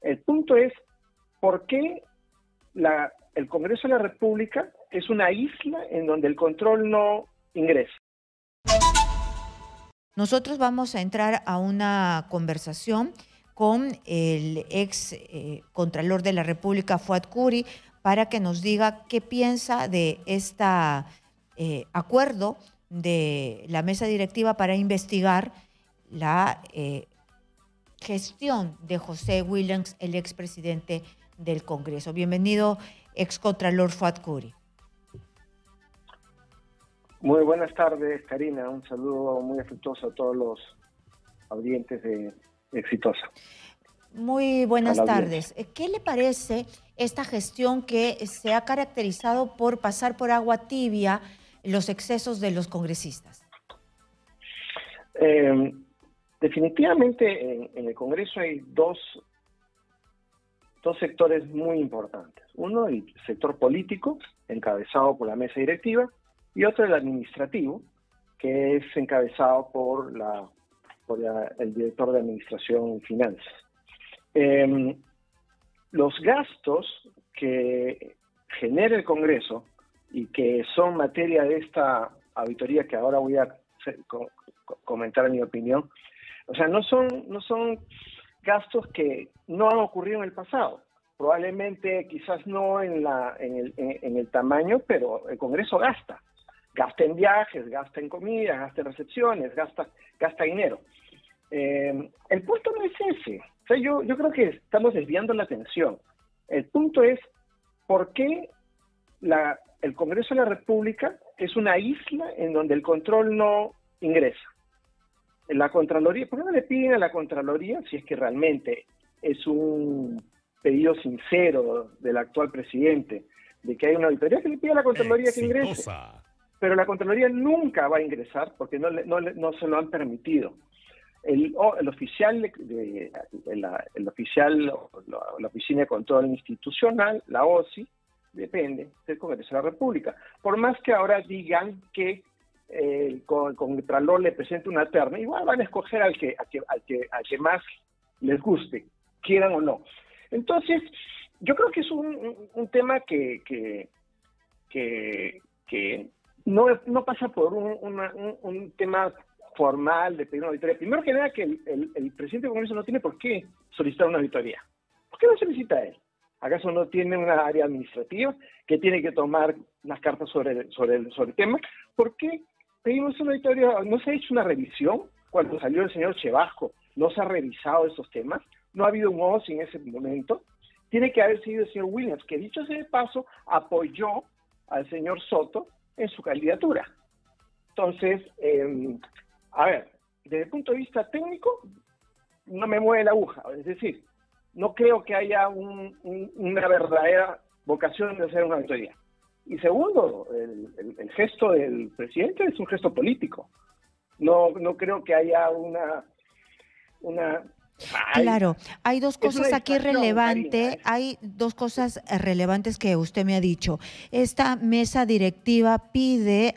El punto es, ¿por qué el Congreso de la República es una isla en donde el control no ingresa? Nosotros vamos a entrar a una conversación con el ex Contralor de la República, Fuad Curi, para que nos diga qué piensa de este acuerdo de la mesa directiva para investigar la gestión de José Williams, el expresidente del Congreso. Bienvenido, ex Contralor Fuad Curi. Muy buenas tardes, Karina. Un saludo muy afectuoso a todos los audientes de Exitosa. Muy buenas tardes. ¿Qué le parece esta gestión que se ha caracterizado por pasar por agua tibia los excesos de los congresistas? Definitivamente en el Congreso hay dos sectores muy importantes. Uno, el sector político, encabezado por la mesa directiva, y otro, el administrativo, que es encabezado por el director de Administración y Finanzas. Los gastos que genera el Congreso y que son materia de esta auditoría que ahora voy a comentar mi opinión, o sea, no son gastos que no han ocurrido en el pasado. Probablemente, quizás no en el tamaño, pero el Congreso gasta en viajes, gasta en comida, gasta en recepciones, gasta dinero. El punto no es ese. O sea, yo creo que estamos desviando la atención. El punto es por qué el Congreso de la República es una isla en donde el control no ingresa. La Contraloría, ¿por qué no le piden a la Contraloría, si es que realmente es un pedido sincero del actual presidente de que hay una auditoría, que le pida a la Contraloría que ingrese? Pero la Contraloría nunca va a ingresar porque no se lo han permitido. La Oficina de Control Institucional, la OSI, depende del Congreso de la República. Por más que ahora digan que el Contralor le presente una terna, igual van a escoger al que más les guste, quieran o no. Entonces, yo creo que es un tema que no pasa por un tema formal de pedir una auditoría. Primero que nada, que el presidente del Congreso no tiene por qué solicitar una auditoría. ¿Por qué no solicita él? ¿Acaso no tiene una área administrativa que tiene que tomar las cartas sobre el tema? ¿Por qué pedimos una auditoría? ¿No se ha hecho una revisión? Cuando salió el señor Chevasco, ¿no se ha revisado esos temas? ¿No ha habido un OSI en ese momento? Tiene que haber sido el señor Williams, que dicho sea de paso, apoyó al señor Soto en su candidatura. Entonces, a ver, desde el punto de vista técnico, no me mueve la aguja. Es decir, no creo que haya una verdadera vocación de hacer una auditoría. Y segundo, el gesto del presidente es un gesto político. No creo que haya una Claro, hay dos cosas aquí relevantes, hay dos cosas relevantes que usted me ha dicho. Esta mesa directiva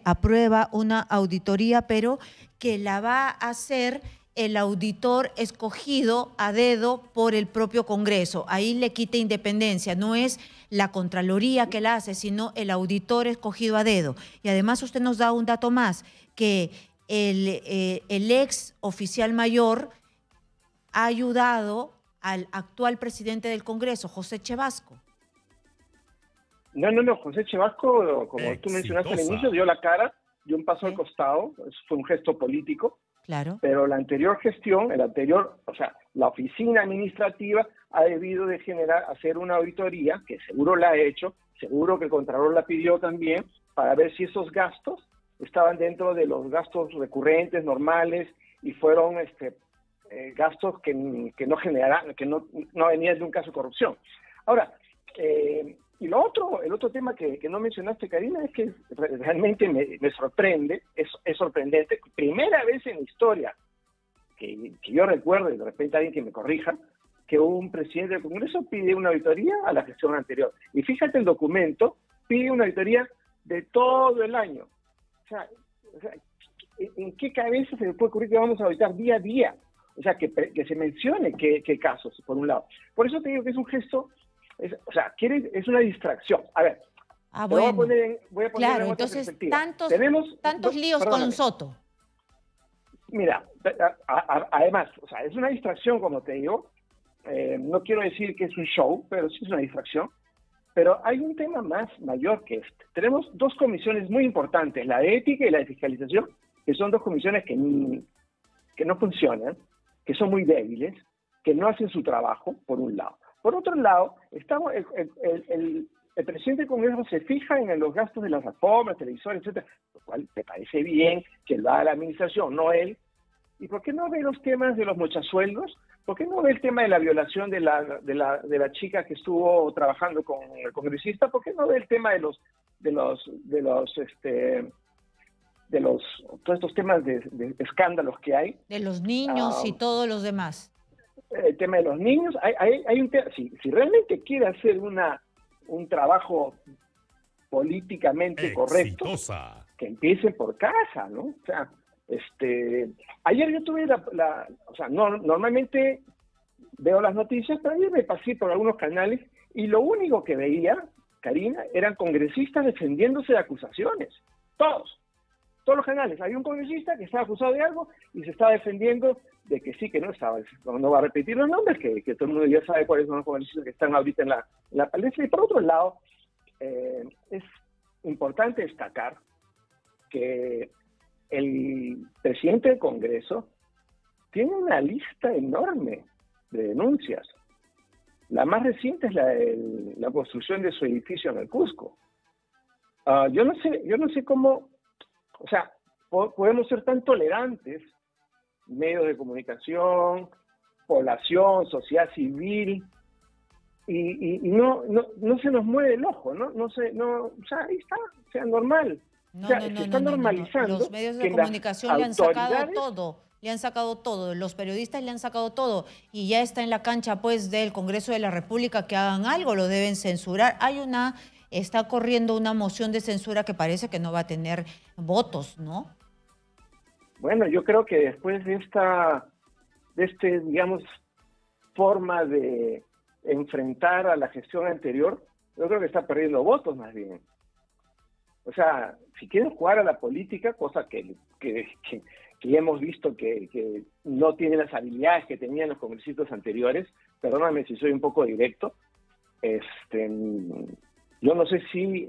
aprueba una auditoría, pero que la va a hacer el auditor escogido a dedo por el propio Congreso. Ahí le quita independencia, no es la Contraloría que la hace, sino el auditor escogido a dedo. Y además usted nos da un dato más, que el ex oficial mayor ha ayudado al actual presidente del Congreso, José Chevasco. No, José Chevasco, como tú mencionaste al inicio, dio la cara, dio un paso al costado, eso fue un gesto político. Claro. Pero la anterior gestión, la oficina administrativa ha debido de hacer una auditoría, que seguro la ha hecho, seguro que el Contralor la pidió también, para ver si esos gastos estaban dentro de los gastos recurrentes, normales, y fueron gastos que no generaran, que no venían de un caso de corrupción. Ahora, y el otro tema que no mencionaste, Karina, es que realmente me sorprende, es sorprendente, primera vez en la historia que yo recuerdo, y de repente alguien que me corrija, que un presidente del Congreso pide una auditoría a la gestión anterior. Y fíjate el documento, pide una auditoría de todo el año. O sea, ¿en qué cabeza se le puede ocurrir que vamos a auditar día a día? O sea, que se mencione qué casos, por un lado. Por eso te digo que es un gesto, o sea, es una distracción. A ver, bueno. Voy a poner claro, en otra entonces perspectiva. tantos líos con Soto. Mira, además, o sea, es una distracción, como te digo. No quiero decir que es un show, pero sí es una distracción. Pero hay un tema más mayor que este. Tenemos dos comisiones muy importantes, la de ética y la de fiscalización, que son dos comisiones que no funcionan, que son muy débiles, que no hacen su trabajo, por un lado. Por otro lado, el presidente del Congreso se fija en los gastos de las alfombras, televisores, etcétera, lo cual me parece bien que lo haga la administración, no él. ¿Y por qué no ve los temas de los mochasueldos? ¿Por qué no ve el tema de la violación de la chica que estuvo trabajando con el congresista? ¿Por qué no ve el tema de todos estos temas de escándalos que hay? De los niños y todos los demás. El tema de los niños, hay un tema, si realmente quiere hacer un trabajo políticamente correcto, que empiece por casa, ¿no? O sea, ayer yo tuve o sea, normalmente veo las noticias, pero ayer me pasé por algunos canales y lo único que veía, Karina, eran congresistas defendiéndose de acusaciones. Todos los canales. Había un congresista que estaba acusado de algo y se estaba defendiendo de que sí, que no estaba. No va a repetir los nombres, que todo el mundo ya sabe cuáles son los congresistas que están ahorita en la palestra. Y por otro lado, es importante destacar que el presidente del Congreso tiene una lista enorme de denuncias. La más reciente es la construcción de su edificio en el Cusco. Yo no sé cómo, o sea, podemos ser tan tolerantes, medios de comunicación, población, sociedad civil, y no se nos mueve el ojo, o sea, ahí está, o sea, normal. Se está normalizando. Los medios de comunicación le han sacado todo, los periodistas le han sacado todo, y ya está en la cancha, pues, del Congreso de la República que hagan algo, lo deben censurar. Está corriendo una moción de censura que parece que no va a tener votos, ¿no? Bueno, yo creo que después de digamos, forma de enfrentar a la gestión anterior, yo creo que está perdiendo votos más bien. O sea, si quieren jugar a la política, cosa que ya hemos visto que no tiene las habilidades que tenían los congresistas anteriores, perdóname si soy un poco directo, yo no sé si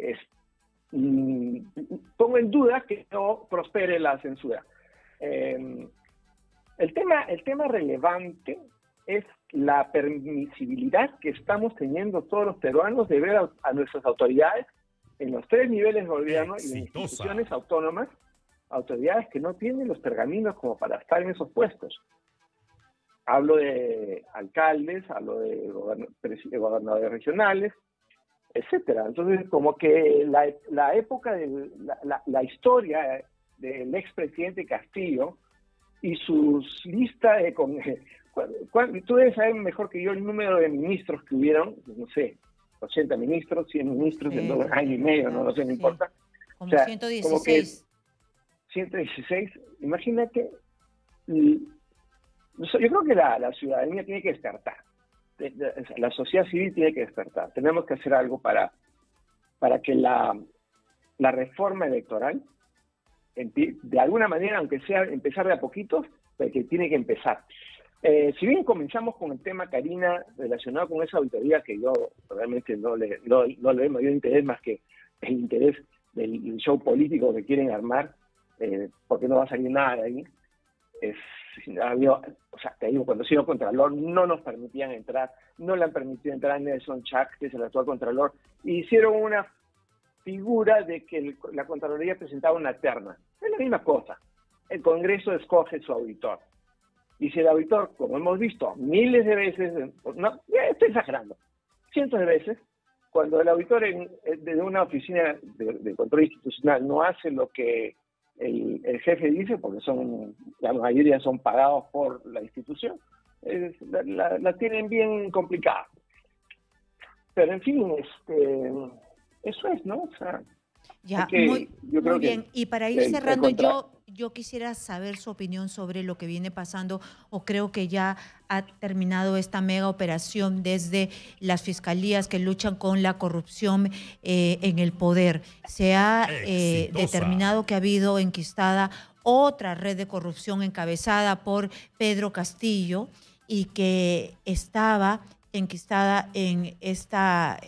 pongo en duda que no prospere la censura. El tema relevante es la permisibilidad que estamos teniendo todos los peruanos de ver a nuestras autoridades en los tres niveles de gobierno y en instituciones autónomas, autoridades que no tienen los pergaminos como para estar en esos puestos. Hablo de alcaldes, hablo de gobernadores regionales, etcétera. Entonces, como que la época de la historia del expresidente Castillo y sus listas de... Tú debes saber mejor que yo el número de ministros que hubieron, no sé, 80 ministros, 100 ministros en 2 años y medio, no sé, no importa. Como 116. Como que 116, imagínate, yo creo que la ciudadanía tiene que despertar, la sociedad civil tiene que despertar. Tenemos que hacer algo para que la reforma electoral, de alguna manera, aunque sea empezar de a poquitos, pero que tiene que empezar. Si bien comenzamos con el tema, Karina, relacionado con esa auditoría que yo realmente no le doy mayor interés más que el interés del show político que quieren armar, porque no va a salir nada de ahí. O sea, te digo, cuando he sido Contralor no nos permitían entrar, no le han permitido entrar a Nelson Chak, que es el actual Contralor, y hicieron una figura de que la Contraloría presentaba una terna. Es la misma cosa. El Congreso escoge su auditor. Y si el auditor, como hemos visto miles de veces, no, estoy exagerando, cientos de veces, cuando el auditor de una oficina de control institucional no hace lo que el jefe dice, porque la mayoría son pagados por la institución, la tienen bien complicada. Pero en fin, eso es, ¿no? O sea, Ya, yo creo muy bien. que Y para ir cerrando, yo quisiera saber su opinión sobre lo que viene pasando, o creo que ya ha terminado esta mega operación desde las fiscalías que luchan con la corrupción en el poder. Se ha determinado que ha habido enquistada otra red de corrupción encabezada por Pedro Castillo y que estaba enquistada en esta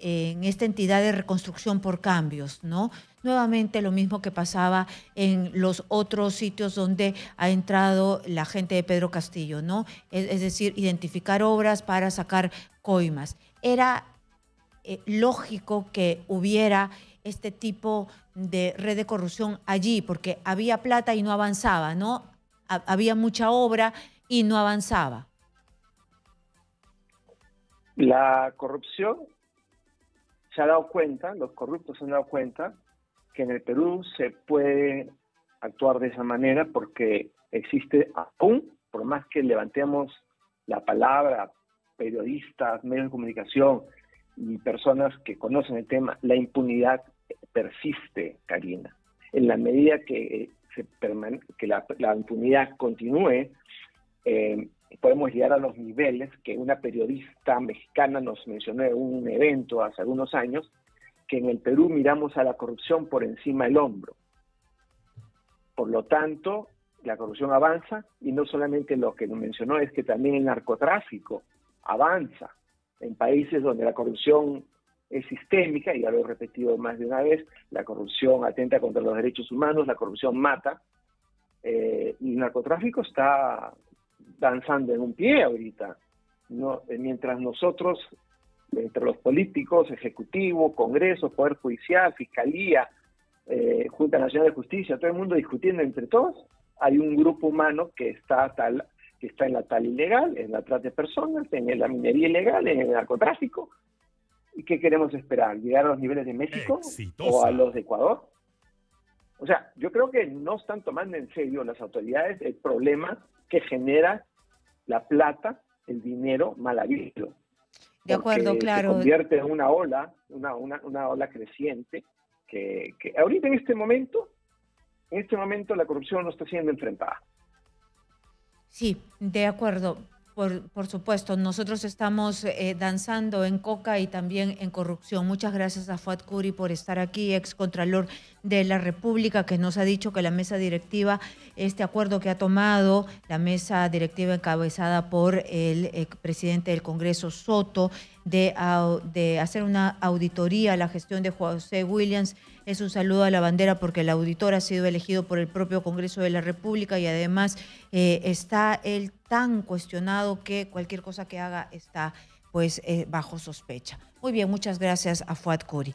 entidad de reconstrucción por cambios, ¿no? Nuevamente lo mismo que pasaba en los otros sitios donde ha entrado la gente de Pedro Castillo, ¿no? Es decir, identificar obras para sacar coimas. Era lógico que hubiera este tipo de red de corrupción allí, porque había plata y no avanzaba, ¿no? Había mucha obra y no avanzaba. La corrupción se ha dado cuenta, los corruptos se han dado cuenta que en el Perú se puede actuar de esa manera porque existe aún, por más que levantemos la palabra, periodistas, medios de comunicación y personas que conocen el tema, la impunidad persiste, Karina. En la medida que, la impunidad continúe, podemos llegar a los niveles que una periodista mexicana nos mencionó en un evento hace algunos años, que en el Perú miramos a la corrupción por encima del hombro. Por lo tanto, la corrupción avanza, y no solamente lo que nos mencionó, es que también el narcotráfico avanza en países donde la corrupción es sistémica, y ya lo he repetido más de una vez, la corrupción atenta contra los derechos humanos, la corrupción mata, y el narcotráfico está danzando en un pie ahorita, ¿no? Mientras nosotros, entre los políticos, ejecutivo, Congreso, Poder Judicial, Fiscalía, Junta Nacional de Justicia, todo el mundo discutiendo entre todos, hay un grupo humano que está en la tal ilegal, en la trata de personas, en la minería ilegal, en el narcotráfico. ¿Y qué queremos esperar? ¿Llegar a los niveles de México o a los de Ecuador? O sea, yo creo que no están tomando en serio las autoridades el problema que genera la plata, el dinero mal habido. De acuerdo, claro. Se convierte en una ola creciente que ahorita en este momento la corrupción no está siendo enfrentada. Sí, de acuerdo. Por supuesto, nosotros estamos danzando en coca y también en corrupción. Muchas gracias a Fuad Curi por estar aquí, ex contralor de la República, que nos ha dicho que la mesa directiva, este acuerdo que ha tomado la mesa directiva encabezada por el presidente del Congreso, Soto, de hacer una auditoría a la gestión de José Williams, es un saludo a la bandera, porque el auditor ha sido elegido por el propio Congreso de la República y además está él tan cuestionado que cualquier cosa que haga está pues bajo sospecha. Muy bien, muchas gracias a Fuad Curi.